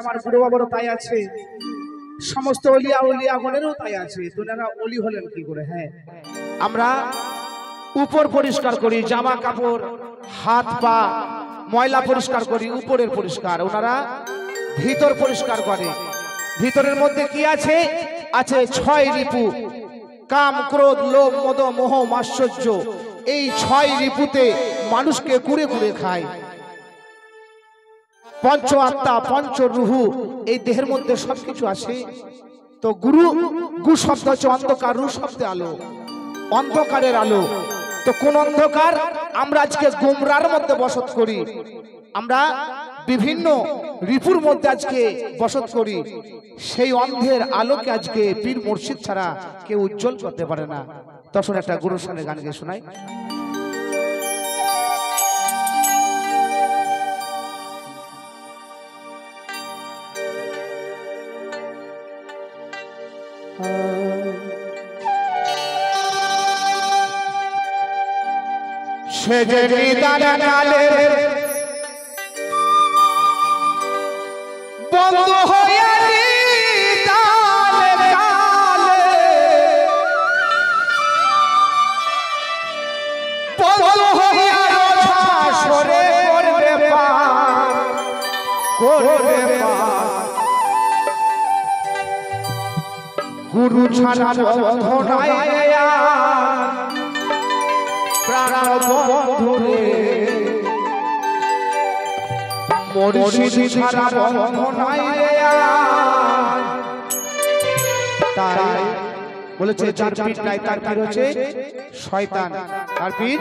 আমার গুরু বাবারও তাই আছে, সমস্ত অলিয়া উলিয়াগণেরও তাই আছে। তোনারা অলি হলেন কি করে? হ্যাঁ, আমরা উপর পরিষ্কার করি, জামা কাপড় হাত পা ময়লা পরিষ্কার করি, উপরের পরিষ্কার। ওনারা ভিতর পরিষ্কার করে। ভিতরের মধ্যে কি আছে? আছে 6 রিপু, কাম ক্রোধ লোভ মদ মোহ মাৎসর্য। এই 6 রিপুতে মানুষকে কুড়ে কুড়ে খায়। পঞ্চ আত্মা পঞ্চ রুহু এই দেহের মধ্যে সবকিছু আছে। তো গু শব্দ হচ্ছে অন্ধকার, রু শব্দে আলো, অন্ধকারের আলো। তো কোন অন্ধকার? আমরা আজকে গোমরার মধ্যে বসত করি, আমরা বিভিন্ন রিপুর মধ্যে আজকে বসত করি। সেই অন্ধের আলোকে আজকে পীর মুর্শিদ ছাড়া কেউ উজ্জ্বল করতে পারে না। তখন একটা গুরুর সামনে গান গিয়ে শোনাই। সে যে নিদান কালে বন্ধ হইয়া নিদান কালে বন্ধ হইয়া সরে করবে পার, করবে পার। গুরু ছাড়া বন্ধ নাই প্রাণ বন্ধুরে, মুর্শিদ ছাড়া বন্ধ নাই। তাই বলেছে যার পীর নাই তার পীর হচ্ছে শয়তান, তার পীর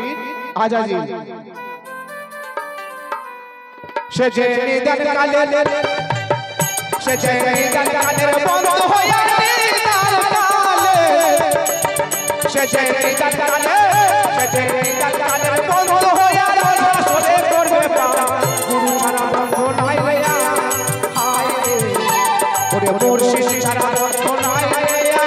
আজাজিল। সে যে নিদান কালে, সে যে নিদান কালে বন্ধ হইয়া নিদান কালে, সে যে নিদান কালে, সে যে নিদান কালে বন্ধ হইয়া সরে করবে পার। গুরু ছাড়া বন্ধ নাই রেয়া, হায় রে ওরে মুর্শিদ ছাড়া বন্ধ নাই রেয়া।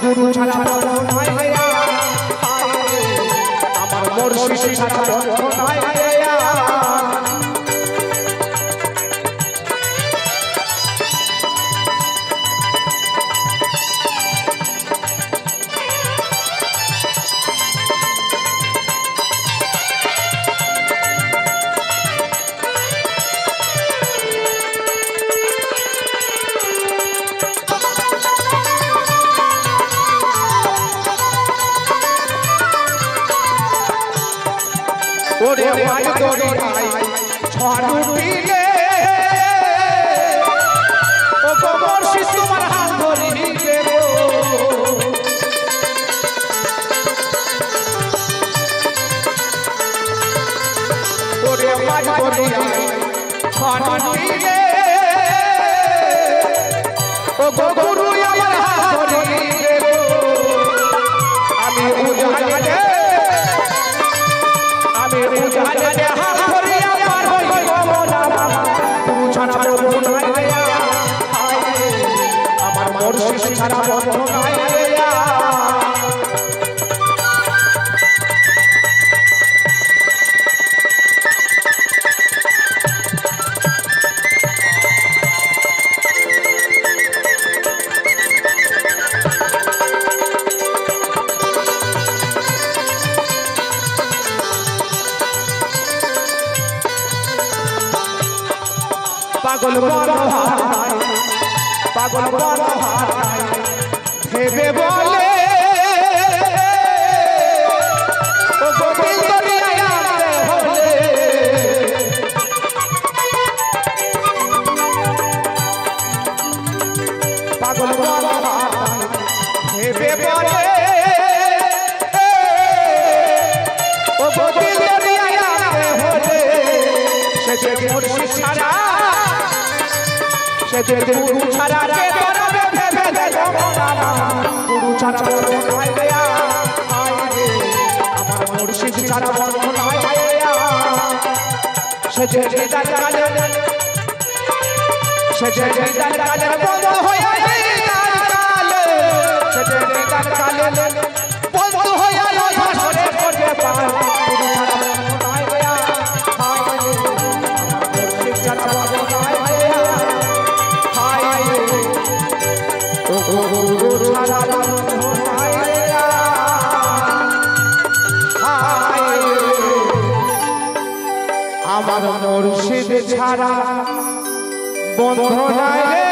গুরু ছাড়া বন্ধ নাই রেয়া, আমার মুর্শিদ ছাড়া বন্ধ নাই রেয়া। ওরে ভাই তোরি ভাই ছড়ুটিলে, ও গো মুর্শিদ তোমার হাত ধরি দেব। ওরে ভাই তোরি ছড়ুটিলে, ও গো গুরু আমার হাত ধরি দেব। আমি উজাড়ে, আমি উজাড়ে হাত ধরিয়া পার হইব না, গুরু ছাড়া বন্ধ নাই রেয়া, হায় রে আমার মুর্শিদ ছাড়া বন্ধ নাই রেয়া। পাগল বড় হায়, পাগল বড় হায়, পাগল ভেবে বলে ও হলে সে যে মুর্শিদ ছাড়া সে যে গুরু ছাড়া কে ধরবে ভেবে দেখো গুরু ছাড়া নাই গয়া আমার মুর্শিদ ছাড়া নাই গয়া সে যে দিদার কালে সে যে দিদার কালে বন্ধ হয়ে কালে সে যে দিদার কালে বন্ধ হয়ে ভাষণে করবে পার গুরু ছাড়া নাই গয়া হায় মুর্শিদ ছাড়া নাই গয়া হায় ও গুরু ছাড়া নাই গয়া হায় আমার মুর্শিদ ছাড়া বন্ধ নাই।